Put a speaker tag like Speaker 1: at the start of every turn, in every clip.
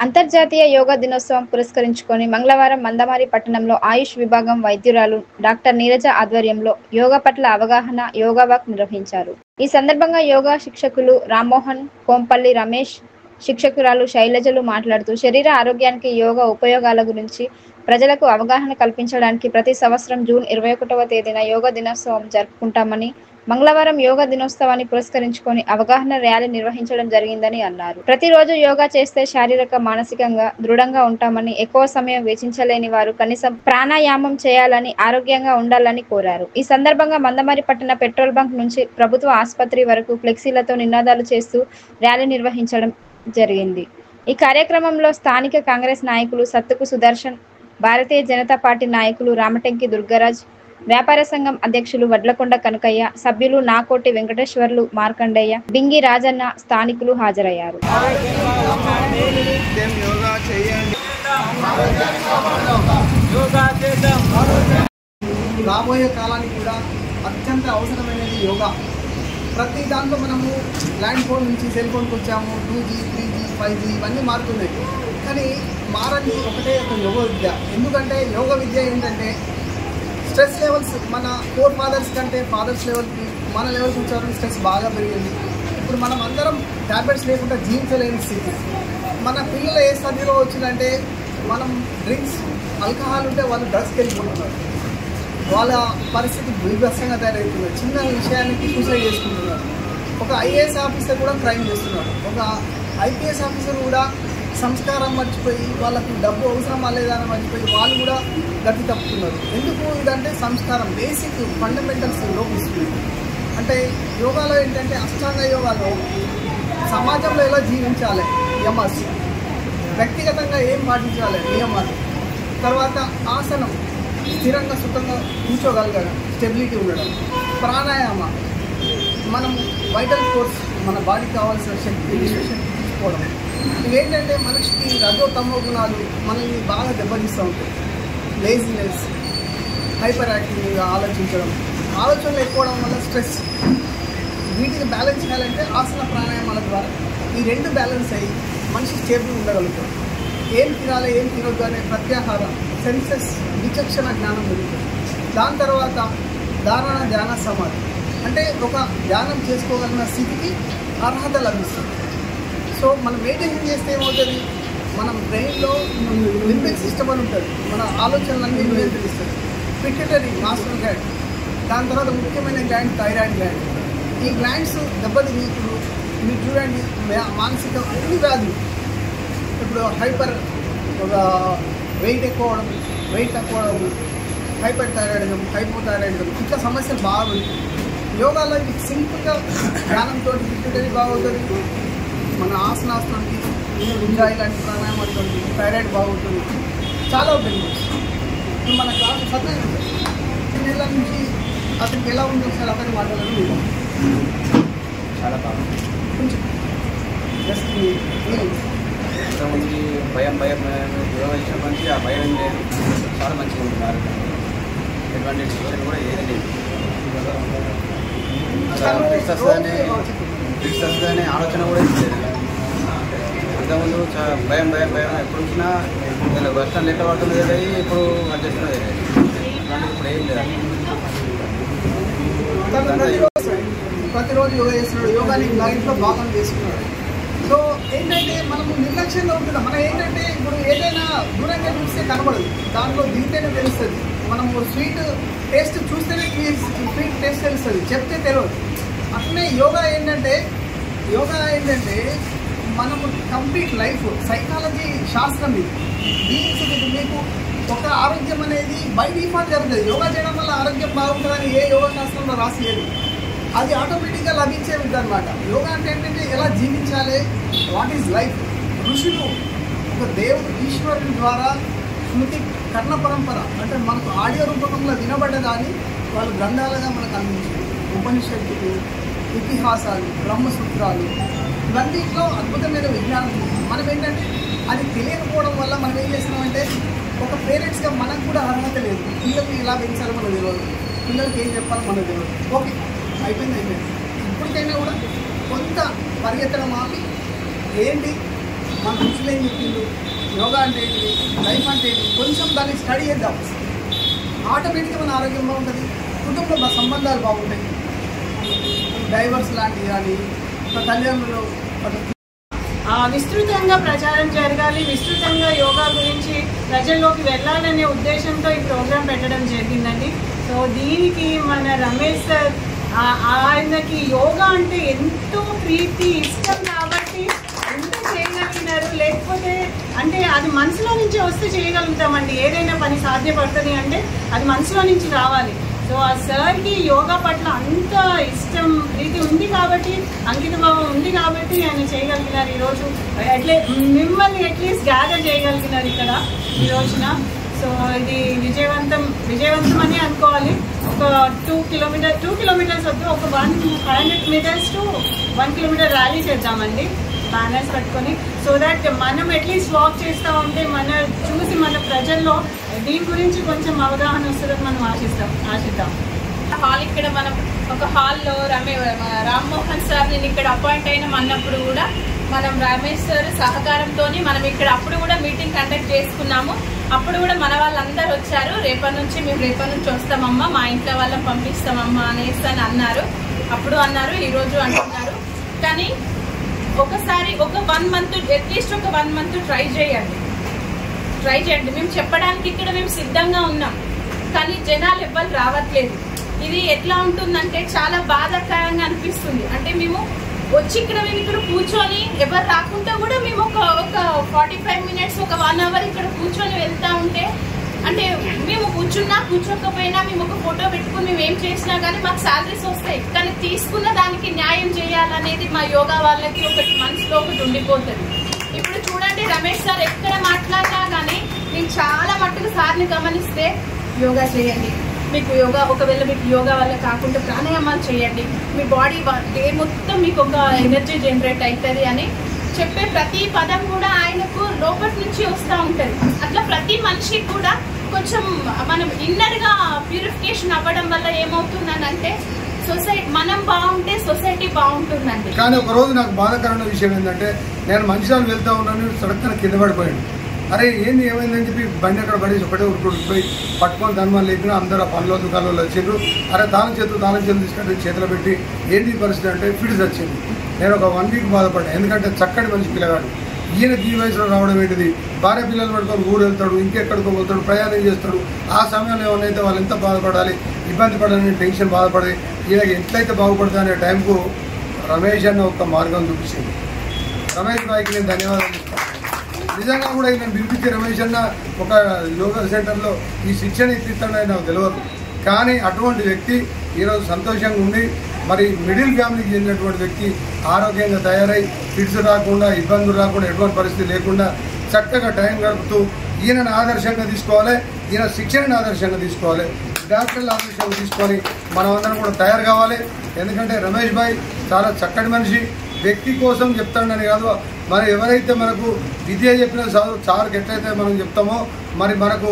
Speaker 1: అంతర్జాతీయ యోగా దినోత్సవం పురస్కరించుకొని మంగళవారం మందమరి పట్టణంలో ఆయుష్ విభాగం వైద్యురాలు డాక్టర్ నీరజ ఆధ్వర్యంలో యోగా పట్ల అవగాహన యోగా వాక్ నిర్వహించారు. ఈ సందర్భంగా యోగా శిక్షకులు రామ్మోహన్, కోంపల్లి రమేష్, శిక్షకురాలు శైలజలు మాట్లాడుతూ శరీర ఆరోగ్యానికి యోగా ఉపయోగాల గురించి ప్రజలకు అవగాహన కల్పించడానికి ప్రతి సంవత్సరం జూన్ 21వ తేదీన యోగా దినోత్సవం జరుపుకుంటామని, మంగళవారం యోగా దినోత్సవాన్ని పురస్కరించుకొని అవగాహన ర్యాలీ నిర్వహించడం జరిగిందని అన్నారు. ప్రతిరోజు యోగా చేస్తే శారీరక, మానసికంగా దృఢంగా ఉంటామని, ఎక్కువ సమయం వెచ్చించలేని వారు కనీసం ప్రాణాయామం చేయాలని, ఆరోగ్యంగా ఉండాలని కోరారు. ఈ సందర్భంగా మందమరి పట్టణ పెట్రోల్ బంక్ నుంచి ప్రభుత్వ ఆసుపత్రి వరకు ఫ్లెక్సీలతో నినాదాలు చేస్తూ ర్యాలీ నిర్వహించడం జరిగింది. ఈ కార్యక్రమంలో స్థానిక కాంగ్రెస్ నాయకులు సత్తుకు సుదర్శన్, భారతీయ జనతా పార్టీ నాయకులు రామటెంకి దుర్గరాజ్, వ్యాపార సంఘం అధ్యక్షులు వడ్లకొండ కనకయ్య, సభ్యులు నాకోటి వెంకటేశ్వర్లు, మార్కండయ్య, బింగి రాజన్న, స్థానికులు హాజరయ్యారు.
Speaker 2: రాబోయే కాలానికి కూడా అత్యంత అవసరమైనది యోగా. ప్రతి దాంట్లో మనము ల్యాండ్ ఫోన్ నుంచి సెల్ ఫోన్కి వచ్చాము. 2G, 3G, 5G ఇవన్నీ మారుతున్నాయి. కానీ మారండి ఒకటే ఒక యోగ విద్య. ఎందుకంటే యోగ విద్య ఏంటంటే స్ట్రెస్ లెవెల్స్ మన ఫోర్ ఫాదర్స్ కంటే ఫాదర్స్ లెవెల్కి మన లెవెల్కి వచ్చారని స్ట్రెస్ బాగా పెరిగింది. ఇప్పుడు మనం అందరం ట్యాబ్లెట్స్ లేకుండా జీవించలేని స్థితి. మన పిల్లలు ఏ స్థాయిలో వచ్చిందంటే మనం డ్రింక్స్, ఆల్కహాల్ ఉంటే వాళ్ళు డ్రగ్స్కి వెళ్ళిపోతున్నారు. వాళ్ళ పరిస్థితి బీభత్సంగా తయారవుతుంది. చిన్న విషయానికి సూసైడ్ చేసుకుంటున్నారు. ఒక ఐఏఎస్ ఆఫీసర్ కూడా క్రైమ్ చేస్తున్నాడు. ఒక ఐపీఎస్ ఆఫీసర్ కూడా సంస్కారం మర్చిపోయి వాళ్ళకు డబ్బు అవసరం లేదా అని మర్చిపోయి వాళ్ళు కూడా గతి తప్పుతున్నారు. ఎందుకు ఇదంటే సంస్కారం, బేసిక్ ఫండమెంటల్స్ లోపిస్తుంది. అంటే యోగాలో ఏంటంటే అష్టాంగ యోగాలో సమాజంలో ఎలా జీవించాలి నియమాలు, వ్యక్తిగతంగా ఏం పాటించాలి నియమాలు, తర్వాత ఆసనం స్థిరంగా సుఖంగా కూర్చోగలగడం, స్టెబిలిటీ ఉండడం, ప్రాణాయామ మనం వైటల్ ఫోర్స్ మన బాడీకి కావాల్సిన శక్తి తీసుకోవడం. ఇవేంటంటే మనిషికి రజో తమో గుణాలు మనల్ని బాగా దెబ్బతీస్తూ ఉంటాయి. లేజినెస్, హైపర్ యాక్టివ్గా ఆలోచించడం, ఆలోచనలు ఎక్కువడం వల్ల స్ట్రెస్. వీటిని బ్యాలెన్స్ చేయాలంటే ఆసన ప్రాణాయామాల ద్వారా ఈ రెండు బ్యాలెన్స్ అయ్యి మనిషి స్టేబుల్ ఉండగలుగుతాం. ఏం తినాలి ఏం తినొద్దు అనే ప్రత్యాహారం, సెన్సెస్, విచక్షణ జ్ఞానం జరుగుతుంది. దాని తర్వాత ధారణ, ధ్యాన, సమాధి అంటే ఒక ధ్యానం చేసుకోగలిగిన స్థితికి అర్హత లభిస్తుంది. సో మనం మెడిటేషన్ చేస్తే ఏమవుతుంది, మనం బ్రెయిన్లో లింబిక్ సిస్టమ్ అని ఉంటుంది, మన ఆలోచనలన్నీ నియంత్రిస్తుంది. పిట్యూటరీ, మాస్టర్ గ్లాండ్, దాని తర్వాత ముఖ్యమైన గ్లాండ్ థైరాయిడ్ గ్లాండ్. ఈ గ్లాండ్స్ దెబ్బతిని ఇప్పుడు మీరు చూడండి మానసిక అన్ని వ్యాధులు, ఇప్పుడు హైపర్ ఒక వెయిట్ ఎక్కువ అవడం, వెయిట్ తక్కువ అవడం, హైపర్ థైరాయిడిజం, హైపోథైరాయిడిజం ఇట్లా సమస్యలు బాగుంది. యోగాలో ఇది సింపుల్గా ధ్యానంతో పిట్యూటరీ బాగుంటుంది, మన ఆసనాస్తోటి ఇంకా ఇలాంటి ప్రాణాయామాలతో థైరాయిడ్ బాగుంటుంది. చాలా బెనిఫిట్స్. ఇప్పుడు మన క్లాసు సత్యం నెలల నుంచి అతనికి ఎలా ఉంది ఒకసారి అతని మాట్లాడాలి.
Speaker 3: చాలా బాగుంది.
Speaker 2: కొంచెం జస్ట్
Speaker 3: ఇంతకుముందు భయం యోగా చేసిన మంచి ఆ భయం లేదు, చాలా మంచిగా ఉంటున్నారు. ఎటువంటి డిసిషన్ కూడా ఏది లేదు. ఫిక్స్ అనే ఆలోచన కూడా లేదు. అంతకుముందు భయం ఎప్పుడు వచ్చినా వర్షం లెక్క పడుతుంది కదా, ఇప్పుడు వచ్చేస్తున్నది. ఇప్పుడు ఏం లేదు.
Speaker 2: ప్రతిరోజు యోగా చేస్తున్నాడు, యోగాని లైఫ్లో భాగం చేసుకున్నాడు. సో ఏంటంటే మనము నిర్లక్ష్యంగా ఉంటున్నాం. మనం ఏంటంటే ఇప్పుడు ఏదైనా దూరంగా చూస్తే కనబడదు, దాంట్లో దిగితేనే తెలుస్తుంది. మనము స్వీట్ టేస్ట్ చూస్తేనే స్వీట్ టేస్ట్ తెలుస్తుంది, చెప్తే తెలియదు. అట్లనే యోగా ఏంటంటే మనము కంప్లీట్ లైఫ్ సైకాలజీ శాస్త్రం ఇది. దీనికి మీకు ఒక ఆరోగ్యం అనేది బై డిఫాల్ట్ జరుగుతుంది. యోగా చేయడం వల్ల ఆరోగ్యం బాగుంటుందని ఏ యోగా శాస్త్రంలో రాసిలేదు. అది ఆటోమేటిక్గా లభించే విధం అనమాట. యోగా అంటే ఏంటంటే ఎలా జీవించాలి, వాట్ ఈజ్ లైఫ్. ఋషులు ఒక దేవుడు ఈశ్వరుని ద్వారా స్మృతి కర్ణ పరంపర అంటే మనకు ఆడియో రూపకంలో వినబడ్డదాన్ని వాళ్ళు గ్రంథాలుగా మనకు అందించారు. ఉపనిషత్తులు, ఇతిహాసాలు, బ్రహ్మసూత్రాలు ఇవన్నింటిలో అద్భుతమైన విజ్ఞానం ఉంది. మనం ఏంటంటే అది తెలియకపోవడం వల్ల మనం ఏం చేస్తున్నామంటే ఒక పేరెంట్స్గా మనకు కూడా అర్హత లేదు. పిల్లల్ని ఎలా పెంచాలో మనకు తెలియదు, పిల్లలకి ఏం చెప్పాలో మనకు తెలియదు. ఓకే అయిపోయింది. ఇప్పటికైనా కూడా కొంత పరిగెత్తడం ఆపి ఏంటి మన ఋషులు ఏం చెప్పిండు, యోగా అంటే ఏంటి, లైఫ్ అంటే ఏంటి, కొంచెం దాన్ని స్టడీ చేద్దాం. ఆటోమేటిక్గా మన ఆరోగ్యం బాగుంటుంది, కుటుంబంలో సంబంధాలు బాగుంటాయి. డైవర్స్ లాంటివి కానీ తల్లిదండ్రులు
Speaker 4: విస్తృతంగా ప్రచారం జరగాలి, విస్తృతంగా యోగా గురించి ప్రజల్లోకి వెళ్ళాలనే ఉద్దేశంతో ఈ ప్రోగ్రాం పెట్టడం జరిగిందండి. సో దీనికి మన రమేష్ సార్ ఆయనకి యోగా అంటే ఎంతో ప్రీతి ఇష్టం కాబట్టి ఎంత చేయగలిగినారు. లేకపోతే అంటే అది మనసులో నుంచి వస్తే చేయగలుగుతామండి. ఏదైనా పని సాధ్యపడుతుంది అంటే అది మనసులో నుంచి రావాలి. సో ఆ సార్కి యోగా పట్ల అంత ఇష్టం ప్రీతి ఉంది కాబట్టి, అంకిత భావం ఉంది కాబట్టి ఆయన చేయగలిగినారు. ఈరోజు మిమ్మల్ని అట్లీస్ట్ గ్యాదర్ చేయగలిగినారు ఇక్కడ ఈ రోజున. సో ఇది విజయవంతం అని అనుకోవాలి. ఒక 2 కిలోమీటర్స్ వద్దు, ఒక 500 మీటర్స్ టు 1 కిలోమీటర్ ర్యాలీ చేద్దామండి బ్యానర్స్ పట్టుకొని. సో దట్ మనం అట్లీస్ట్ వాక్ చేస్తూ ఉంటే చూసి మన ప్రజల్లో దీని గురించి కొంచెం అవగాహన వస్తుందని మనం ఆశిద్దాం.
Speaker 5: హాల్ ఇక్కడ మనం ఒక హాల్లో రామ్మోహన్ సార్ నేను ఇక్కడ అపాయింట్ అయినాం అన్నప్పుడు కూడా మనం రమేష్ సార్ సహకారంతో మనం ఇక్కడ అప్పుడు కూడా మీటింగ్ కండక్ట్ చేసుకున్నాము. అప్పుడు కూడా మన వాళ్ళందరూ వచ్చారు. రేపటి నుంచి వస్తామమ్మా, మా ఇంట్లో వాళ్ళని పంపిస్తామమ్మా అనేసి అని అన్నారు. అప్పుడు అన్నారు, ఈరోజు అంటున్నారు. కానీ ఒకసారి ఒక 1 మంత్ అట్లీస్ట్ ఒక 1 మంత్ ట్రై చేయండి. మేము చెప్పడానికి ఇక్కడ మేము సిద్ధంగా ఉన్నాం, కానీ జనాలు ఎవ్వరు రావట్లేదు. ఇది ఎట్లా ఉంటుందంటే చాలా బాధాకరంగా అనిపిస్తుంది. అంటే మేము వచ్చి మేము ఇక్కడ కూర్చొని ఎవరు రాకుండా కూడా మేము ఒక 45 మినిట్స్ ఒక 1 అవర్ ఇక్కడ కూర్చొని వెళ్తా ఉంటే, అంటే మేము కూర్చోకపోయినా మేము ఒక ఫోటో పెట్టుకుని మేము ఏం చేసినా కానీ మాకు శాలరీస్ వస్తాయి. కానీ తీసుకున్న దానికి న్యాయం చేయాలనేది మా యోగా వాళ్ళకి మనసులో ఒకటి ఉండిపోతుంది. ఇప్పుడు చూడండి, రమేష్ సార్ ఎక్కడ మాట్లాడినా కానీ నేను చాలా మట్టుకు సార్ని గమనిస్తే యోగా చేయండి, ఒకవేళ మీకు యోగా వల్ల కాకుండా ప్రాణాయామాలు చేయండి, మీ బాడీ డే మొత్తం మీకు ఒక ఎనర్జీ జనరేట్ అవుతుంది అని చెప్పే ప్రతి పదం కూడా ఆయనకు లోపటి నుంచి వస్తూ ఉంటుంది. అట్లా ప్రతి మనిషికి కూడా కొంచెం మనం ఇన్నర్గా ప్యూరిఫికేషన్ అవ్వడం వల్ల ఏమవుతుందని అంటే మనం బాగుంటే సొసైటీ బాగుంటుందండి.
Speaker 6: కానీ ఒక రోజు నాకు బాధాకరమైన విషయం ఏంటంటే, నేను మంచిర్యాల వెళ్తా ఉన్నాను, సడక్కన కింద పడిపోయాను. అరే ఏమైందని చెప్పి బండి అక్కడ పడేసి ఒకటే ఉరుకుడిపోయి పట్టుకొని ధన్మాలు లేపినా అందరూ ఆ పనుల దుకాణంలో వచ్చిండ్రు. అరే తాళం చేతులు తీసుకుంటే చేతిలో పెట్టి ఏంటి పరిస్థితి అంటే ఫిట్స్ వచ్చింది. నేను ఒక 1 వీక్ బాధపడ్డాను. ఎందుకంటే చక్కటి మనిషి పిల్లగాడు, ఈయనకి ఈ వయసులో రావడం ఏంటిది, భార్య పిల్లలు పట్టుకొని ఊరు వెళ్తాడు, ఇంకెక్కడికో వెళ్తాడు, ప్రయాణం చేస్తాడు. ఆ సమయంలో ఏమైతే వాళ్ళు ఎంత బాధపడాలి, ఇబ్బంది పడాలని టెన్షన్ బాధపడి ఈయనకి ఎట్లయితే బాగుపడుతుంది అనే టైంకు రమేష్ అన్న ఒక మార్గం చూపించింది. రమేష్ బాయ్కి నేను ధన్యవాదాలు ఇస్తాను. నిజంగా కూడా నేను పిలిపించే రమేష్ అన్న ఒక యోగా సెంటర్లో ఈ శిక్షణ ఇప్పిస్తాడని నాకు తెలియదు. కానీ అటువంటి వ్యక్తి ఈరోజు సంతోషంగా ఉండి, మరి మిడిల్ ఫ్యామిలీకి చెందినటువంటి వ్యక్తి ఆరోగ్యంగా తయారై ఫిట్స్ రాకుండా, ఇబ్బందులు రాకుండా, ఎటువంటి పరిస్థితి లేకుండా చక్కగా టైం గడుపుతూ ఈయనను ఆదర్శంగా తీసుకోవాలి, ఈయన శిక్షణను ఆదర్శంగా తీసుకోవాలి, డాక్టర్ల ఆదర్శంగా తీసుకొని మనం అందరం కూడా తయారు కావాలి. ఎందుకంటే రమేష్ భాయ్ చాలా చక్కటి మనిషి. వ్యక్తి కోసం చెప్తాడని కాదు, మరి ఎవరైతే మనకు విద్య చెప్పిన సార్కి ఎట్లయితే మనం చెప్తామో, మరి మనకు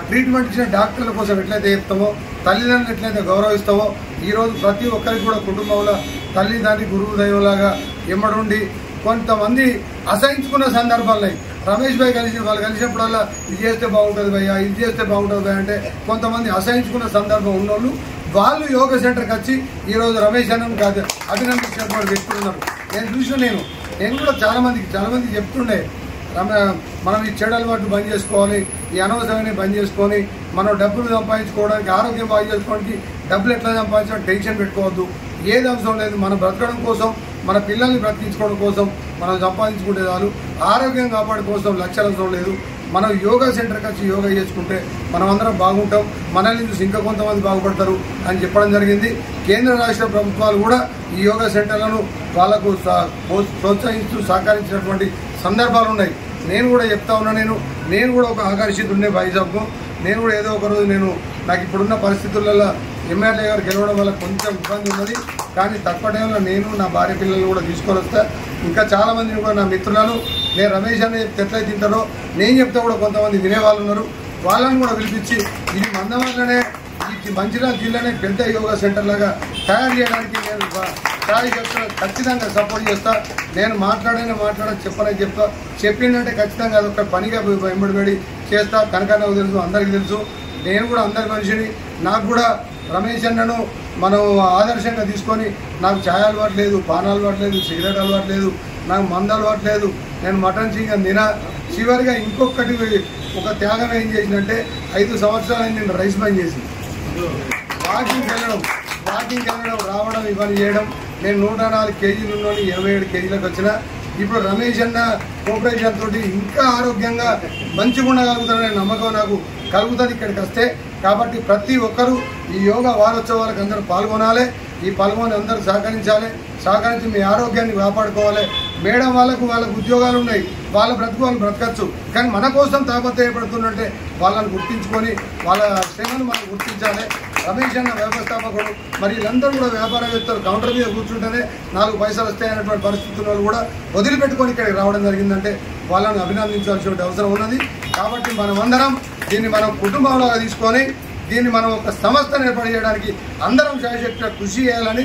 Speaker 6: ట్రీట్మెంట్ ఇచ్చిన డాక్టర్ల కోసం ఎట్లయితే చెప్తామో, తల్లిదండ్రులు ఎట్లయితే గౌరవిస్తామో, ఈరోజు ప్రతి ఒక్కరికి కూడా కుటుంబంలో తల్లిదండ్రి గురువు దైవంలాగా ఎమ్మడుండి కొంతమంది అసహించుకున్న సందర్భాలున్నాయి. రమేష్ భాయ్ వాళ్ళు కలిసినప్పుడల్లా ఇది చేస్తే బాగుంటుంది భయ్యా, ఇది చేస్తే బాగుంటుంది భయ్యా అంటే కొంతమంది అసహించుకున్న సందర్భం ఉన్నోళ్ళు వాళ్ళు యోగా సెంటర్కి వచ్చి ఈరోజు రమేష్ అన్న అభినందించినటువంటి వ్యక్తులు ఉన్నారు. నేను కూడా చాలా మందికి చెప్తుండే, మనం ఈ చెడు అలవాటు బంద్ చేసుకోవాలి, ఈ అనవసరమైన బంద్ చేసుకొని మనం డబ్బులు సంపాదించుకోవడానికి, ఆరోగ్యం బాగా చేసుకోవడానికి డబ్బులు ఎట్లా సంపాదించడం టెన్షన్ పెట్టుకోవద్దు. ఏది అవసరం లేదు, మనం బ్రతకడం కోసం, మన పిల్లల్ని బ్రతికించుకోవడం కోసం మనం సంపాదించుకుంటే చాలు. ఆరోగ్యం కాపాడే కోసం లక్షల అవసరం లేదు. మనం యోగా సెంటర్కి వచ్చి యోగా చేసుకుంటే మనం అందరం బాగుంటాం, మనల్ని చూసి ఇంకా కొంతమంది బాగుపడతారు అని చెప్పడం జరిగింది. కేంద్ర రాష్ట్ర ప్రభుత్వాలు కూడా ఈ యోగా సెంటర్లను వాళ్లకు ప్రోత్సహిస్తూ సహకరించినటువంటి సందర్భాలు ఉన్నాయి. నేను కూడా చెప్తా ఉన్నా, నేను కూడా ఒక ఆకర్షితున్నే వైజాగ్కు. నేను కూడా ఏదో ఒకరోజు నాకు ఇప్పుడున్న పరిస్థితులలో ఎమ్మెల్యే గారు గెలవడం వల్ల కొంచెం ఇబ్బంది ఉన్నది. కానీ తక్కువ టైంలో నేను నా భార్య పిల్లలు కూడా తీసుకొని వస్తా. ఇంకా చాలామందిని కూడా నా మిత్రులను, నేను రమేష్ అన్న చెప్తే ఎట్లయితే తింటారో నేను చెప్తే కూడా కొంతమంది వినేవాళ్ళు ఉన్నారు. వాళ్ళని కూడా పిలిపించి ఇది మందమర్లనే, ఈ మంచిర్యాల జిల్లానే పెద్ద యోగా సెంటర్ లాగా తయారు చేయడానికి నేను సాయి చెప్తున్నా, ఖచ్చితంగా సపోర్ట్ చేస్తా. నేను చెప్తా చెప్పిందంటే ఖచ్చితంగా అదొక పనిగా వెంబడి చేస్తా. కనకన్నకు తెలుసు, అందరికీ తెలుసు. నేను కూడా అందరి మనిషిని. నాకు కూడా రమేష్ అన్నను మనం ఆదర్శంగా తీసుకొని నాకు ఛాయ్ అలవాటు లేదు, పాన్ అలవాటు లేదు, సిగరెట్ అలవాటు లేదు, నాకు మందు అలవాటు లేదు, నేను మటన్ చికెన్ తినా. చివరిగా ఇంకొకటి ఒక త్యాగం ఏం చేసిందంటే 5 సంవత్సరాలు నేను రైస్ బంద్ చేసి వాకింగ్కి వెళ్ళడం రావడం ఇవన్నీ చేయడం. నేను 104 కేజీలు ఉన్నాను, 27 కేజీలకు వచ్చిన. ఇప్పుడు రమేష్ అన్న కోఆపరేషన్ తోటి ఇంకా ఆరోగ్యంగా మంచిగా ఉండగలుగుతాననే నమ్మకం నాకు కలుగుతుంది ఇక్కడికి వస్తే. కాబట్టి ప్రతి ఒక్కరూ ఈ యోగా వారోత్సవాలకు అందరూ పాల్గొనాలి. ఈ పాల్గొని అందరూ సహకరించి మీ ఆరోగ్యాన్ని కాపాడుకోవాలి. మేడం వాళ్ళకు ఉద్యోగాలు ఉన్నాయి, వాళ్ళ బ్రతుకులను బ్రతకచ్చు. కానీ మన కోసం తాపత్రయపడుతున్నట్టే వాళ్ళని గుర్తించుకొని వాళ్ళ శ్రమను మనం గుర్తించాలి. రమేష్ అన్న వ్యవస్థాపకుడు, మరి వీళ్ళందరూ కూడా వ్యాపారవేత్తలు కౌంటర్ మీద కూర్చుంటేనే 4 పైసలు వస్తాయనేటువంటి పరిస్థితుల్లో కూడా వదిలిపెట్టుకొని ఇక్కడికి రావడం జరిగిందంటే వాళ్ళని అభినందించాల్సిన అవసరం ఉన్నది. కాబట్టి మనమందరం దీన్ని మనం కుటుంబంలాగా తీసుకొని దీన్ని మనం ఒక సంస్థను ఏర్పాటు చేయడానికి అందరం శాయశక్తిగా కృషి చేయాలని